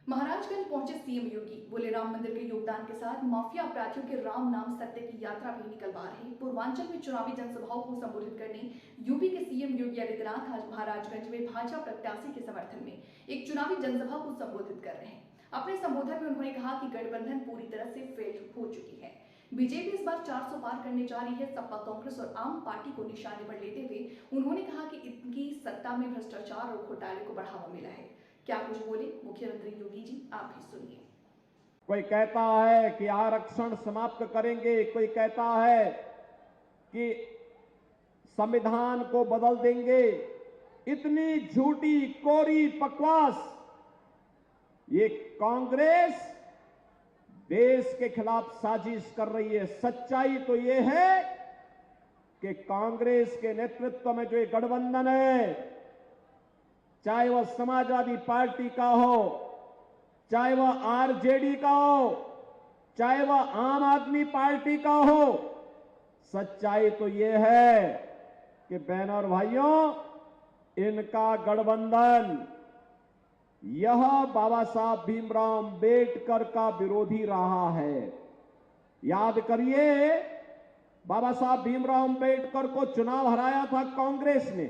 महाराजगंज पहुंचे सीएम योगी, बोले राम मंदिर के योगदान के साथ माफिया अपराधियों के राम नाम सत्य की यात्रा भी निकलवा रहे। पूर्वांचल में चुनावी जनसभाओं को संबोधित करने यूपी के सीएम योगी आदित्यनाथ आज महाराजगंज में भाजपा प्रत्याशी के समर्थन में एक चुनावी जनसभा को संबोधित कर रहे हैं। अपने संबोधन में उन्होंने कहा कि गठबंधन पूरी तरह से फेल हो चुकी है। बीजेपी इस बार 400 पार करने जा रही है। सपा, कांग्रेस और आम पार्टी को निशाने पर लेते हुए उन्होंने कहा कि इनकी सत्ता में भ्रष्टाचार और घोटाले को बढ़ावा मिला है। क्या कुछ बोले मुख्यमंत्री योगी जी, आप भी सुनिए। कोई कहता है कि आरक्षण समाप्त करेंगे, कोई कहता है कि संविधान को बदल देंगे। इतनी झूठी कोरी बकवास ये कांग्रेस देश के खिलाफ साजिश कर रही है। सच्चाई तो ये है कि कांग्रेस के नेतृत्व में जो ये गठबंधन है, चाहे वह समाजवादी पार्टी का हो, चाहे वह आरजेडी का हो, चाहे वह आम आदमी पार्टी का हो, सच्चाई तो यह है कि बहनों और भाइयों, इनका गठबंधन यह बाबा साहब भीमराव अंबेडकर का विरोधी रहा है। याद करिए, बाबा साहब भीमराव अंबेडकर को चुनाव हराया था कांग्रेस ने।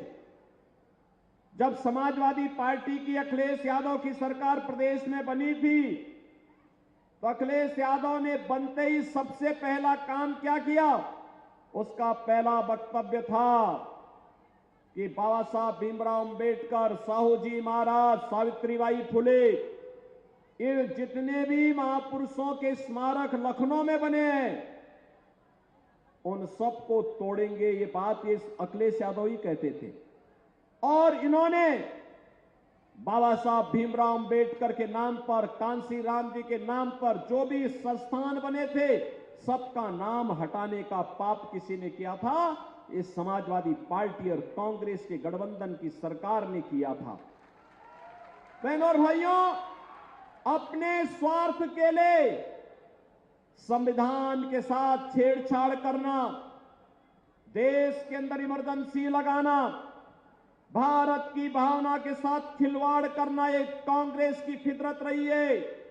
जब समाजवादी पार्टी की अखिलेश यादव की सरकार प्रदेश में बनी थी, तो अखिलेश यादव ने बनते ही सबसे पहला काम क्या किया? उसका पहला वक्तव्य था कि बाबा साहब भीमराव अंबेडकर, साहू जी महाराज, सावित्रीबाई फुले, इन जितने भी महापुरुषों के स्मारक लखनऊ में बने हैं, उन सबको तोड़ेंगे। ये बात ये अखिलेश यादव ही कहते थे। और इन्होंने बाबा साहब भीमराव अंबेडकर के नाम पर, कांसी राम जी के नाम पर जो भी संस्थान बने थे, सबका नाम हटाने का पाप किसी ने किया था? इस समाजवादी पार्टी और कांग्रेस के गठबंधन की सरकार ने किया था। बहनों और भाइयों, अपने स्वार्थ के लिए संविधान के साथ छेड़छाड़ करना, देश के अंदर इमरजेंसी लगाना, भारत की भावना के साथ खिलवाड़ करना, एक कांग्रेस की फितरत रही है।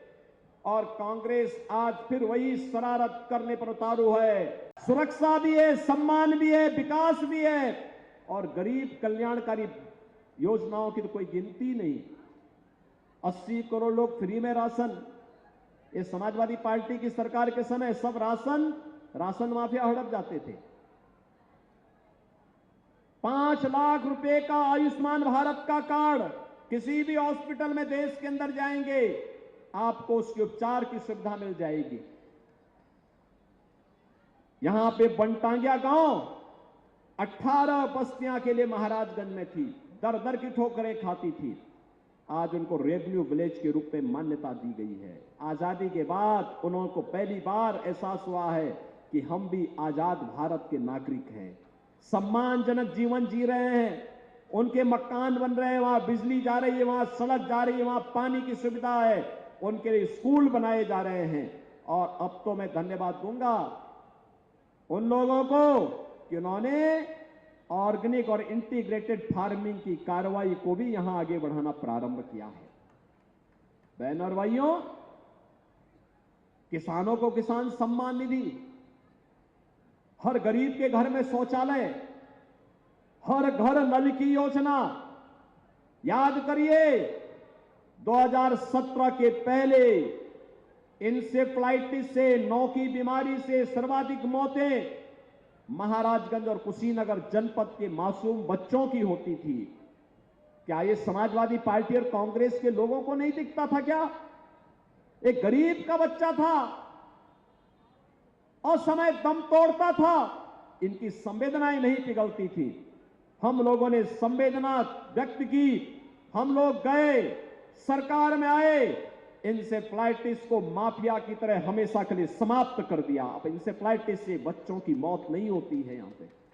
और कांग्रेस आज फिर वही शरारत करने पर उतारू है। सुरक्षा भी है, सम्मान भी है, विकास भी है, और गरीब कल्याणकारी योजनाओं की तो कोई गिनती नहीं। 80 करोड़ लोग फ्री में राशन, ये समाजवादी पार्टी की सरकार के समय सब राशन माफिया हड़प जाते थे। 5 लाख रुपए का आयुष्मान भारत का कार्ड, किसी भी हॉस्पिटल में देश के अंदर जाएंगे, आपको उसके उपचार की सुविधा मिल जाएगी। यहां पे बनटांगिया गांव 18 बस्तियां के लिए महाराजगंज में थी, दर दर की ठोकरें खाती थी। आज उनको रेवेन्यू विलेज के रूप में मान्यता दी गई है। आजादी के बाद उनको पहली बार एहसास हुआ है कि हम भी आजाद भारत के नागरिक हैं, सम्मानजनक जीवन जी रहे हैं। उनके मकान बन रहे हैं, वहां बिजली जा रही है, वहां सड़क जा रही है, वहां पानी की सुविधा है, उनके लिए स्कूल बनाए जा रहे हैं। और अब तो मैं धन्यवाद दूंगा उन लोगों को कि उन्होंने ऑर्गेनिक और इंटीग्रेटेड फार्मिंग की कार्रवाई को भी यहां आगे बढ़ाना प्रारंभ किया है। बहनों और भाइयों, किसानों को किसान सम्मान निधि, हर गरीब के घर में शौचालय, हर घर नल की योजना। याद करिए, 2017 के पहले इंसेफ्लाइटिस से, नौ की बीमारी से सर्वाधिक मौतें महाराजगंज और कुशीनगर जनपद के मासूम बच्चों की होती थी। क्या ये समाजवादी पार्टी और कांग्रेस के लोगों को नहीं दिखता था क्या? एक गरीब का बच्चा था और समय दम तोड़ता था, इनकी संवेदनाएं नहीं पिघलती थी। हम लोगों ने संवेदना व्यक्त की, हम लोग गए, सरकार में आए, इंसेफ्लाइटिस को माफिया की तरह हमेशा के लिए समाप्त कर दिया। अब इंसेफ्लाइटिस से बच्चों की मौत नहीं होती है यहां पे।